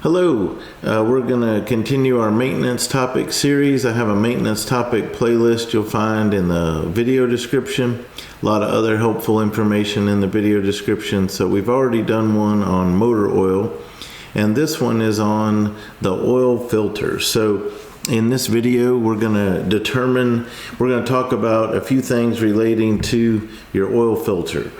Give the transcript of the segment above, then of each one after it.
Hello, we're going to continue our maintenance topic series. I have a maintenance topic playlist you'll find in the video description. A lot of other helpful information in the video description. So we've already done one on motor oil, and this one is on the oil filter. So in this video, we're going to talk about a few things relating to your oil filter.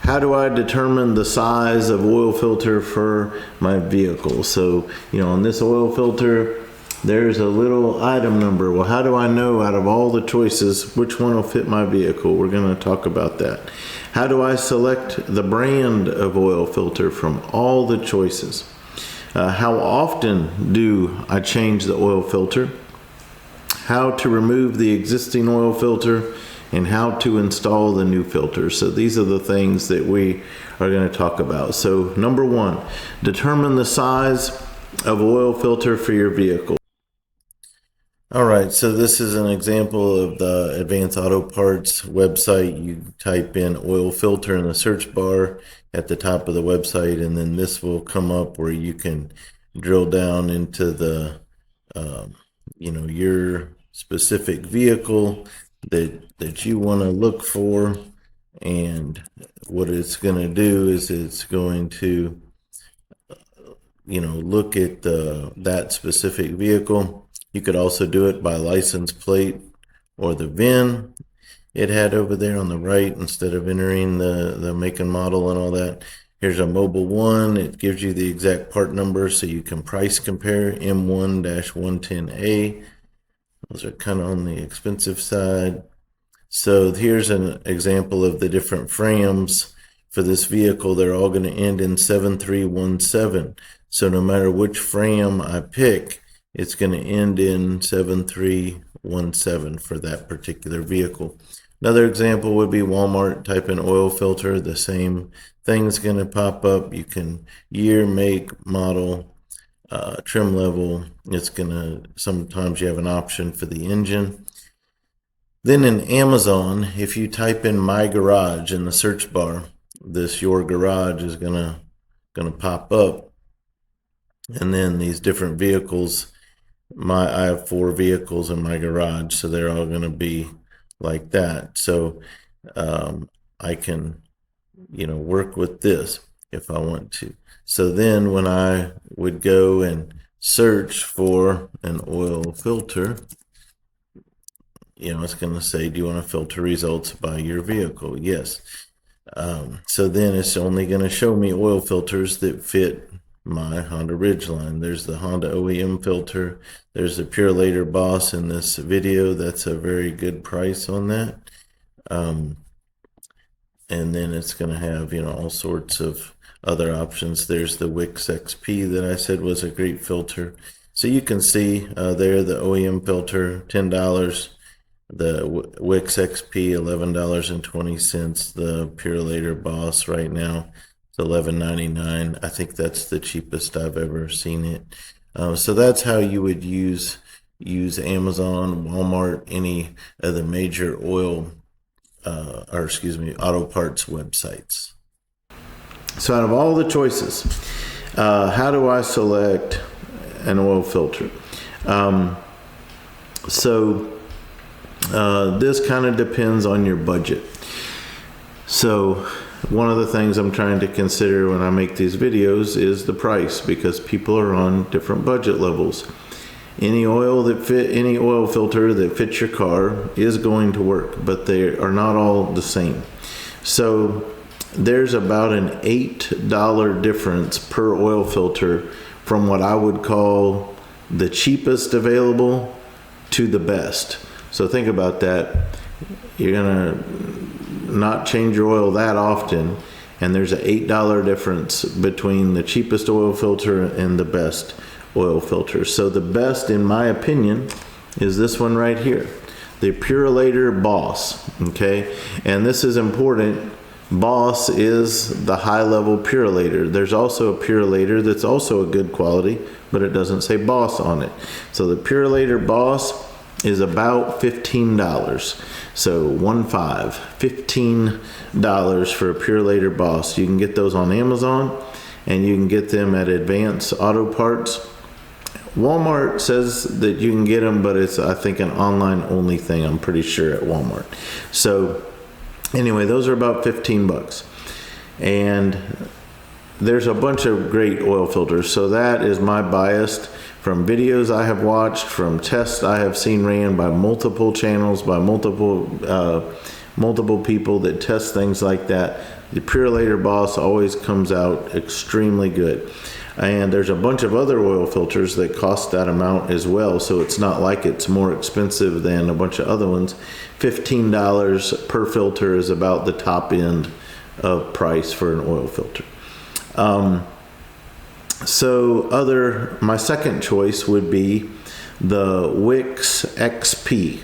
How do I determine the size of oil filter for my vehicle? So, on this oil filter, there's a little item number. Well, how do I know out of all the choices which one will fit my vehicle? We're going to talk about that. How do I select the brand of oil filter from all the choices? How often do I change the oil filter? How to remove the existing oil filter, and how to install the new filter. So these are the things that we are going to talk about. So number one, determine the size of oil filter for your vehicle. All right, so this is an example of the Advanced Auto Parts website. You type in oil filter in the search bar at the top of the website, and then this will come up where you can drill down into the, your specific vehicle that you want to look for. And what it's going to do is it's going to look at that specific vehicle. You could also do it by license plate or the VIN it had over there on the right instead of entering the make and model and all that. Here's a mobile one. It gives you the exact part number so you can price compare. M1-110A. Those are kind of on the expensive side. So here's an example of the different frames for this vehicle. They're all going to end in 7317. So no matter which frame I pick, it's going to end in 7317 for that particular vehicle. Another example would be Walmart. Type in oil filter. The same thing's going to pop up. You can year, make, model, trim level. It's gonna, sometimes you have an option for the engine. Then in Amazon, if you type in my garage in the search bar, this your garage is gonna pop up, and then these different vehicles. I have 4 vehicles in my garage, so they're all gonna be like that. So I can work with this if I want to. So then when I would go and search for an oil filter, it's going to say, do you want to filter results by your vehicle? Yes. So then it's only going to show me oil filters that fit my Honda Ridgeline. There's the Honda OEM filter. There's the Purolator Boss in this video. That's a very good price on that. And then it's going to have, all sorts of other options. There's the Wix XP that I said was a great filter. So you can see there the OEM filter, $10. The Wix XP, $11.20. The Purolator Boss right now, it's $11.99. I think that's the cheapest I've ever seen it. So that's how you would use Amazon, Walmart, any of the major auto parts websites. So out of all the choices, how do I select an oil filter? This kind of depends on your budget. So one of the things I'm trying to consider when I make these videos is the price, because people are on different budget levels. Any oil filter that fits your car is going to work, but they are not all the same. So there's about an $8 difference per oil filter from what I would call the cheapest available to the best. So think about that. You're gonna not change your oil that often, and there's an $8 difference between the cheapest oil filter and the best oil filter. So the best, in my opinion, is this one right here, the Purolator Boss. Okay, and this is important. Boss is the high-level Purolator. There's also a Purolator that's also a good quality, but it doesn't say Boss on it. So the Purolator Boss is about $15. So $15 for a Purolator Boss. You can get those on Amazon, and you can get them at Advance Auto Parts. Walmart says that you can get them, but it's, I think, an online only thing, I'm pretty sure, at Walmart. So anyway, those are about 15 bucks. And there's a bunch of great oil filters. So that is my bias from videos I have watched, from tests I have seen ran by multiple channels, by multiple people that test things like that. The Purolator Boss always comes out extremely good. And there's a bunch of other oil filters that cost that amount as well, so it's not like it's more expensive than a bunch of other ones. $15 per filter is about the top end of price for an oil filter. My second choice would be the Wix XP.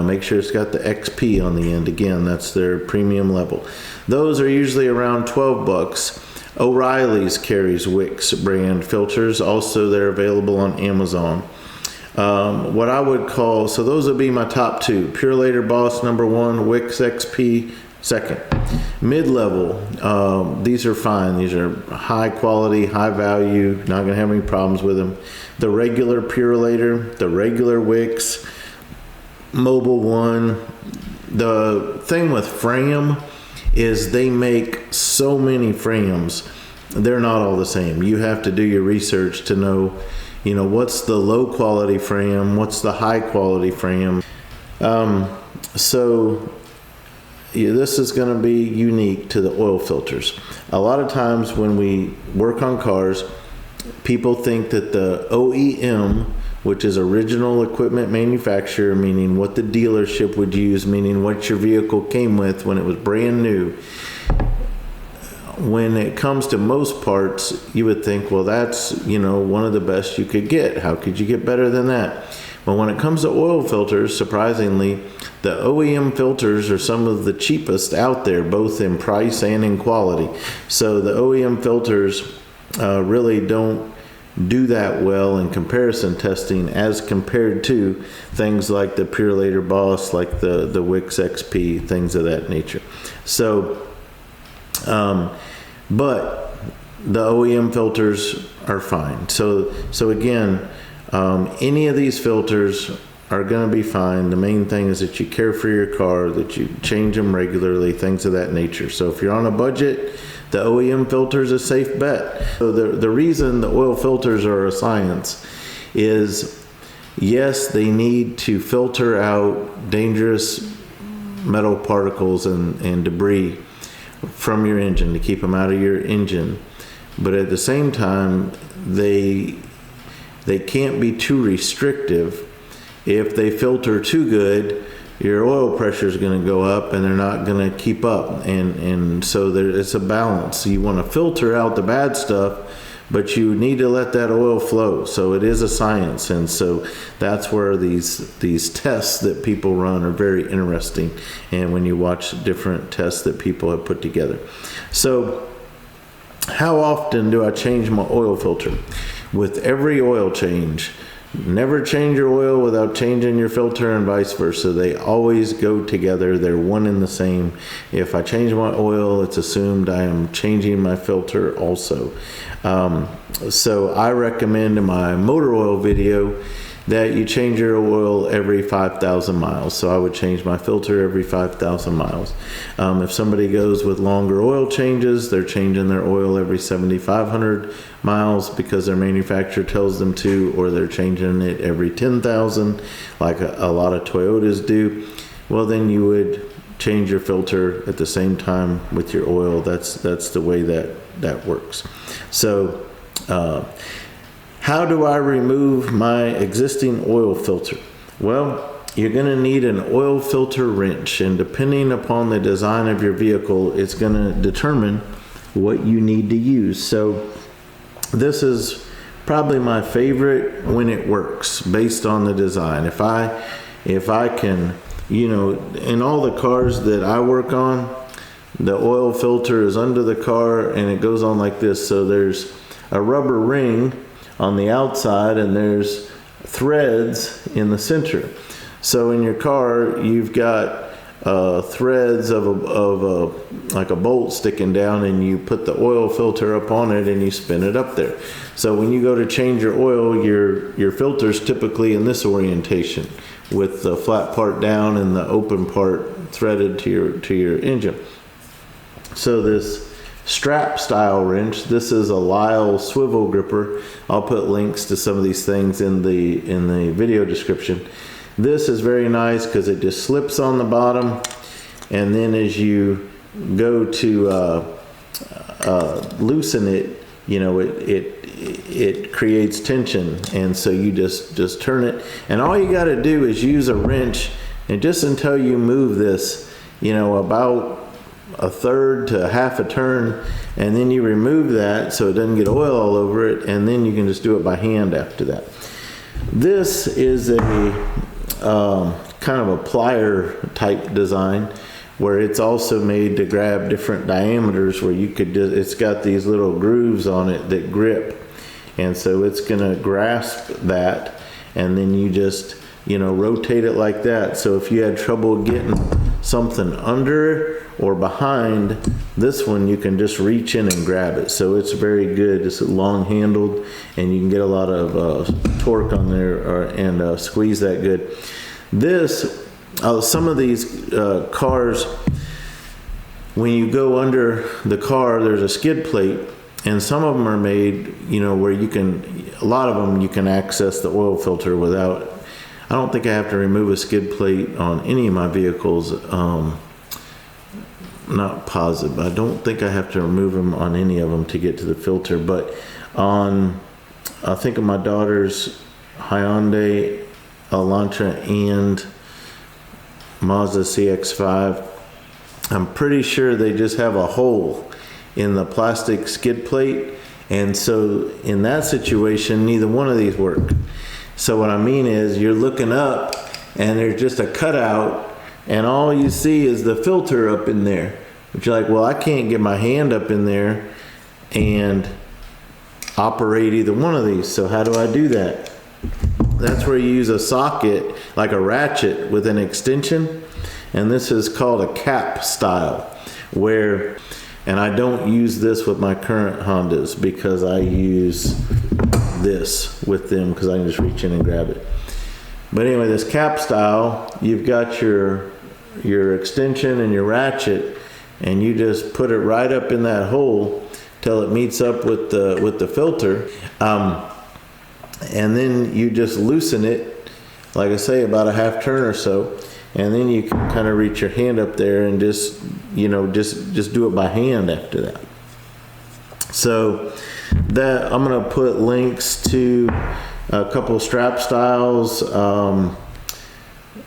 Make sure it's got the XP on the end. Again, that's their premium level. Those are usually around 12 bucks. O'Reilly's carries Wix brand filters. Also, they're available on Amazon. What I would call, so those would be my top two. Purolator Boss number one, Wix XP second. Mid-level, these are fine. These are high quality, high value, not gonna have any problems with them. The regular Purolator, the regular Wix, Mobile One. The thing with Fram is they make so many Frams, they're not all the same. You have to do your research to know, what's the low quality Fram, what's the high quality Fram. This is going to be unique to the oil filters. A lot of times when we work on cars, people think that the OEM, which is original equipment manufacturer, meaning what the dealership would use, meaning what your vehicle came with when it was brand new. When it comes to most parts, you would think, well, that's, one of the best you could get. How could you get better than that? But when it comes to oil filters, surprisingly, the OEM filters are some of the cheapest out there, both in price and in quality. So the OEM filters really don't do that well in comparison testing as compared to things like the Purolator Boss, like the Wix XP, things of that nature. So, but the OEM filters are fine. So again, any of these filters are going to be fine. The main thing is that you care for your car, that you change them regularly, things of that nature. So if you're on a budget, the OEM filter is a safe bet. So the reason the oil filters are a science is, yes, they need to filter out dangerous metal particles and debris from your engine to keep them out of your engine. But at the same time, they can't be too restrictive. If they filter too good, your oil pressure is going to go up and they're not going to keep up. And so it's a balance. You want to filter out the bad stuff, but you need to let that oil flow. So it is a science. And so that's where these tests that people run are very interesting. And when you watch different tests that people have put together. So how often do I change my oil filter? With every oil change. Never change your oil without changing your filter, and vice versa. They always go together. They're one and the same. If I change my oil, it's assumed I am changing my filter also. So I recommend in my motor oil video that you change your oil every 5,000 miles. So I would change my filter every 5,000 miles. If somebody goes with longer oil changes, they're changing their oil every 7,500 miles because their manufacturer tells them to, or they're changing it every 10,000 like a lot of Toyotas do. Well, then you would change your filter at the same time with your oil. That's the way that works. So how do I remove my existing oil filter? Well, you're going to need an oil filter wrench, and depending upon the design of your vehicle, it's going to determine what you need to use. So this is probably my favorite when it works based on the design. If I can, in all the cars that I work on, the oil filter is under the car and it goes on like this. So there's a rubber ring on the outside and there's threads in the center. So in your car, you've got threads of like a bolt sticking down, and you put the oil filter up on it and you spin it up there. So when you go to change your oil, your filter's typically in this orientation, with the flat part down and the open part threaded to your engine. So this strap style wrench, this is a Lyle swivel gripper. I'll put links to some of these things in the video description. This is very nice because it just slips on the bottom, and then as you go to loosen it, you know, it creates tension, and so you just turn it, and all you got to do is use a wrench, and just until you move this, you know, about a third to half a turn, and then you remove that so it doesn't get oil all over it, and then you can just do it by hand after that. This is a kind of a plier type design, where it's also made to grab different diameters, where you could just, it's got these little grooves on it that grip, and so it's gonna grasp that, and then you just, you know, rotate it like that. So if you had trouble getting something under or behind this one, you can just reach in and grab it. So it's very good. It's long handled, and you can get a lot of torque on there, and squeeze that good. This, some of these cars, when you go under the car, there's a skid plate, and some of them are made, you know, where you can, a lot of them you can access the oil filter without. I don't think I have to remove a skid plate on any of my vehicles. Not positive, but I don't think I have to remove them on any of them to get to the filter. But on, I think of my daughter's Hyundai Elantra and Mazda CX-5, I'm pretty sure they just have a hole in the plastic skid plate, and so in that situation, neither one of these work. So what I mean is, you're looking up and there's just a cutout, and all you see is the filter up in there. But you're like, well, I can't get my hand up in there and operate either one of these. So how do I do that? That's where you use a socket, like a ratchet with an extension. And this is called a cap style, where, and I don't use this with my current Hondas because I use this with them because I can just reach in and grab it. But anyway, this cap style, you've got your extension and your ratchet, and you just put it right up in that hole till it meets up with the filter, and then you just loosen it, like I say, about a half turn or so, and then you can kind of reach your hand up there and just, you know, just do it by hand after that. So that, I'm going to put links to a couple of strap styles,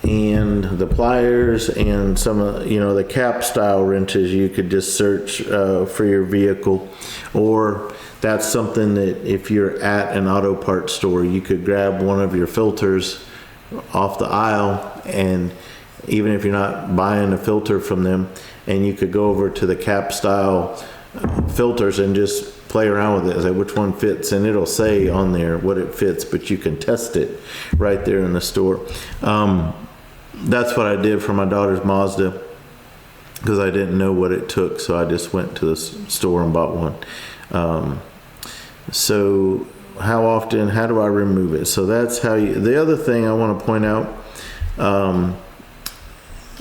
and the pliers, and some of, you know, the cap style wrenches. You could just search for your vehicle, or that's something that if you're at an auto parts store, you could grab one of your filters off the aisle, and even if you're not buying a filter from them, and you could go over to the cap style filters and just play around with it, say which one fits, and it'll say on there what it fits, but you can test it right there in the store. That's what I did for my daughter's Mazda, because I didn't know what it took, so I just went to the store and bought one. So how often, how do I remove it? So that's how you, the other thing I want to point out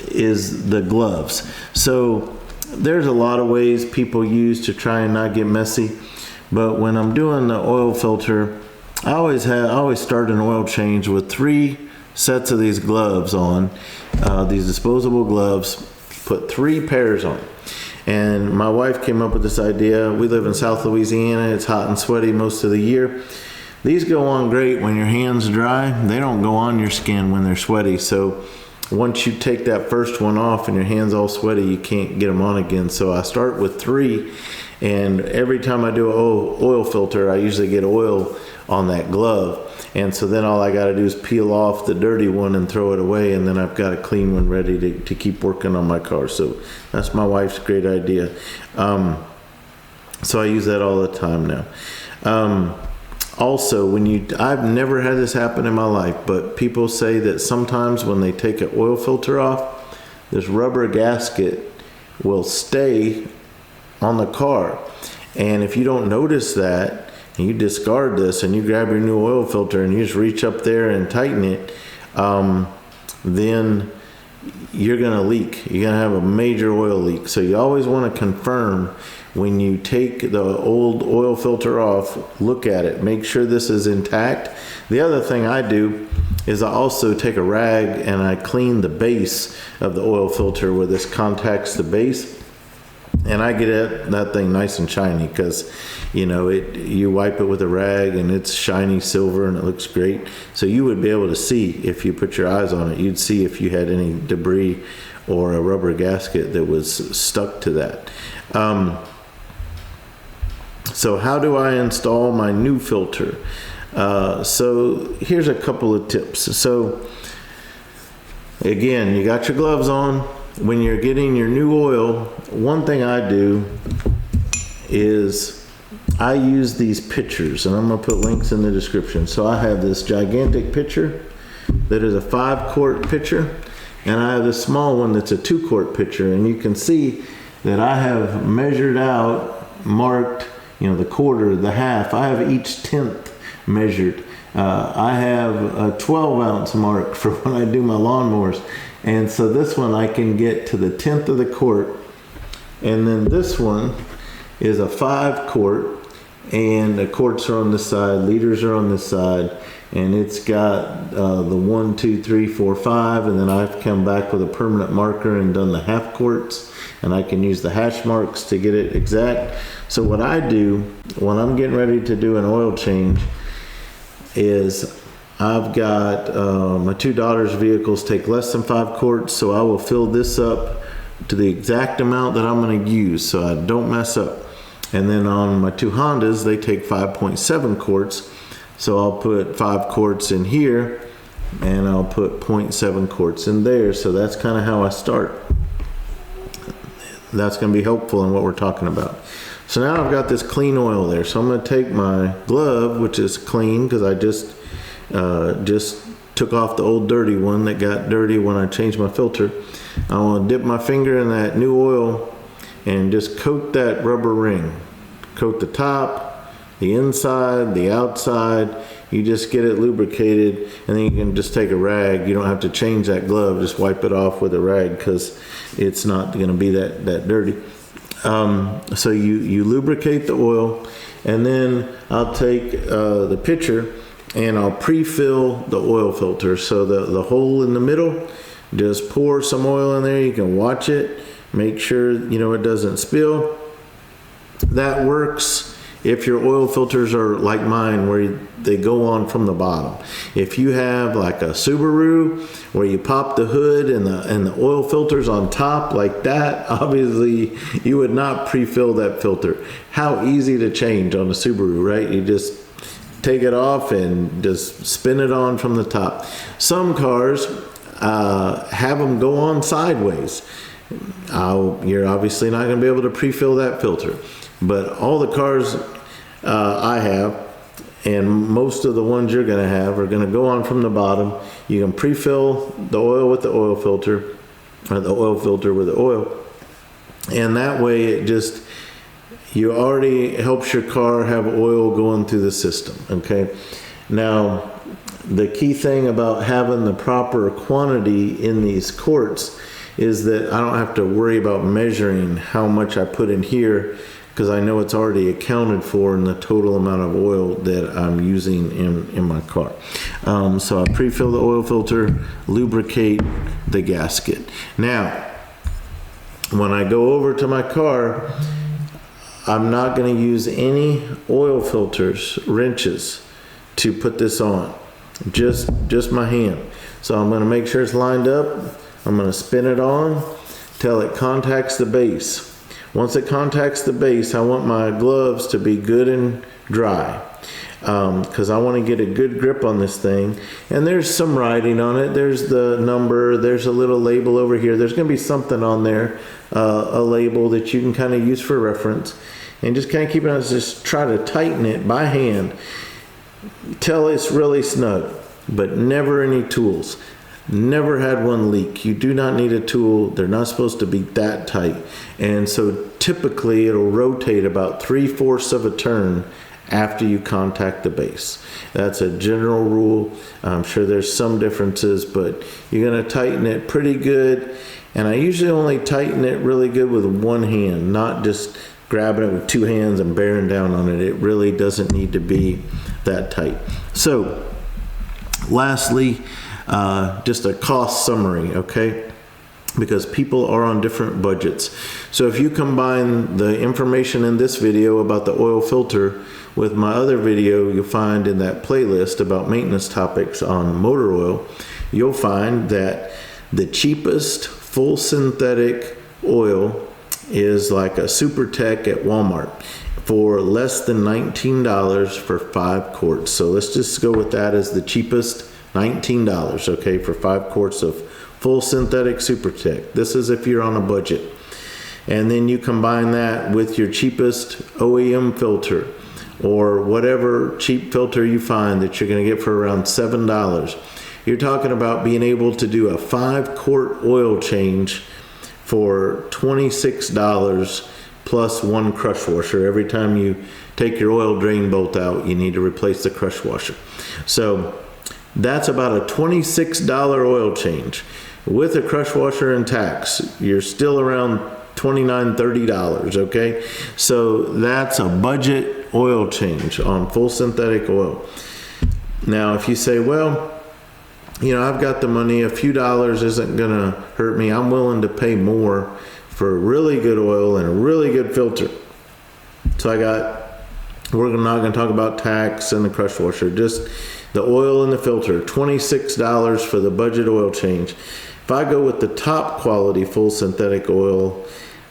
is the gloves. So there's a lot of ways people use to try and not get messy, but when I'm doing the oil filter, I always start an oil change with 3 sets of these gloves on, these disposable gloves, put 3 pairs on. And my wife came up with this idea. We live in South Louisiana. It's hot and sweaty most of the year. These go on great when your hands dry. They don't go on your skin when they're sweaty. So once you take that first one off and your hands all sweaty, you can't get them on again. So I start with 3, and every time I do an oil filter, I usually get oil on that glove. And so then all I got to do is peel off the dirty one and throw it away, and then I've got a clean one ready to keep working on my car. So that's my wife's great idea. So I use that all the time now. Also, I've never had this happen in my life, but people say that sometimes when they take an oil filter off, this rubber gasket will stay on the car. And if you don't notice that, and you discard this and you grab your new oil filter and you just reach up there and tighten it, then you're gonna leak. You're gonna have a major oil leak. So you always want to confirm when you take the old oil filter off, look at it, make sure this is intact. The other thing I do is I also take a rag and I clean the base of the oil filter where this contacts the base, and I get that thing nice and shiny, because you know, you wipe it with a rag and it's shiny silver and it looks great. So you would be able to see, if you put your eyes on it, you'd see if you had any debris or a rubber gasket that was stuck to that. So how do I install my new filter? So here's a couple of tips. So again, you got your gloves on. When you're getting your new oil, one thing I do is I use these pitchers, and I'm gonna put links in the description. So I have this gigantic pitcher that is a 5-quart pitcher, and I have this small one that's a 2-quart pitcher, and you can see that I have measured out, marked, you know, the quarter, the half. I have each 1/10 measured. I have a 12-ounce mark for when I do my lawnmowers. And so this one I can get to the 1/10 of the quart. And then this one is a 5-quart, and the quarts are on this side, liters are on this side, and it's got the 1, 2, 3, 4, 5, and then I've come back with a permanent marker and done the half quarts, and I can use the hash marks to get it exact. So what I do when I'm getting ready to do an oil change is I've got my 2 daughters' vehicles take less than 5 quarts, so I will fill this up to the exact amount that I'm going to use so I don't mess up. And then on my 2 Hondas, they take 5.7 quarts, so I'll put 5 quarts in here and I'll put 0.7 quarts in there. So that's kind of how I start. That's going to be helpful in what we're talking about. So now I've got this clean oil there. So I'm going to take my glove, which is clean because I just took off the old dirty one that got dirty when I changed my filter. I want to dip my finger in that new oil and just coat that rubber ring. Coat the top, the inside, the outside. You just get it lubricated, and then you can just take a rag. You don't have to change that glove. Just wipe it off with a rag because it's not going to be that dirty. So you lubricate the oil, and then I'll take the pitcher and I'll pre-fill the oil filter. So the hole in the middle, just pour some oil in there. You can watch it, make sure you know it doesn't spill. That works if your oil filters are like mine, where they go on from the bottom. If you have like a Subaru where you pop the hood and the oil filters on top like that, obviously you would not pre-fill that filter. How easy to change on a Subaru, right? You just take it off and just spin it on from the top. Some cars have them go on sideways. You're obviously not going to be able to pre-fill that filter. But all the cars I have, and most of the ones you're going to have, are going to go on from the bottom. You can pre-fill the oil with the oil filter, or the oil filter with the oil. And that way it just, you already helps your car have oil going through the system, okay? Now, the key thing about having the proper quantity in these quarts is that I don't have to worry about measuring how much I put in here, because I know it's already accounted for in the total amount of oil that I'm using in my car. So I pre-fill the oil filter, lubricate the gasket. Now, when I go over to my car, I'm not going to use any oil filters, wrenches, to put this on. Just my hand. So I'm going to make sure it's lined up. I'm going to spin it on till it contacts the base. Once it contacts the base, I want my gloves to be good and dry, because I want to get a good grip on this thing. And there's some writing on it. There's the number. There's a little label over here. There's going to be something on there, a label that you can kind of use for reference. And just kind of keep it on. Just try to tighten it by hand till it's really snug, but never any tools. Never had one leak. You do not need a tool. They're not supposed to be that tight. And so typically it'll rotate about 3/4 of a turn after you contact the base. That's a general rule. I'm sure there's some differences, but you're going to tighten it pretty good. And I usually only tighten it really good with one hand, not just grabbing it with two hands and bearing down on it. It really doesn't need to be that tight. So lastly, just a cost summary, okay? Because people are on different budgets. So if you combine the information in this video about the oil filter with my other video you'll find in that playlist about maintenance topics on motor oil, you'll find that the cheapest full synthetic oil is like a Super Tech at Walmart for less than $19 for 5 quarts. So let's just go with that as the cheapest, $19, okay, for 5 quarts of full synthetic Super Tech. This is if you're on a budget. And then you combine that with your cheapest OEM filter or whatever cheap filter you find that you're going to get for around $7. You're talking about being able to do a 5-quart oil change for $26 plus 1 crush washer. Every time you take your oil drain bolt out, you need to replace the crush washer. So that's about a $26 oil change. With a crush washer and tax, you're still around $29, $30, okay? So that's a budget oil change on full synthetic oil. Now, if you say, well, you know, I've got the money, a few dollars isn't gonna hurt me, I'm willing to pay more for really good oil and a really good filter. So we're not gonna talk about tax and the crush washer, just the oil and the filter, $26 for the budget oil change. If I go with the top quality full synthetic oil,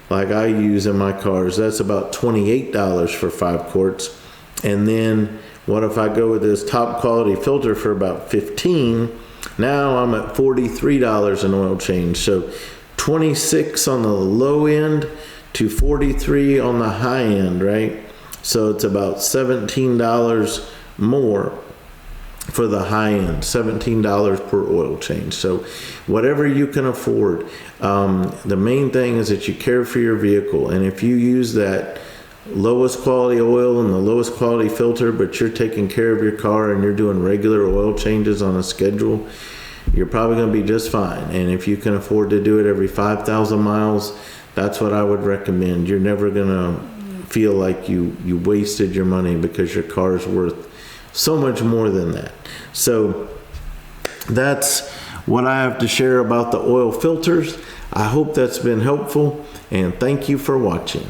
like I use in my cars, that's about $28 for 5 quarts. And then what if I go with this top quality filter for about $15? Now I'm at $43 in oil change. So 26 on the low end to 43 on the high end, right? So it's about $17 more for the high end, $17 per oil change. So whatever you can afford. The main thing is that you care for your vehicle, and if you use that lowest quality oil and the lowest quality filter, but you're taking care of your car and you're doing regular oil changes on a schedule, you're probably going to be just fine. And if you can afford to do it every 5,000 miles, that's what I would recommend. You're never going to feel like you wasted your money because your car is worth so much more than that. So that's what I have to share about the oil filters. I hope that's been helpful, and thank you for watching.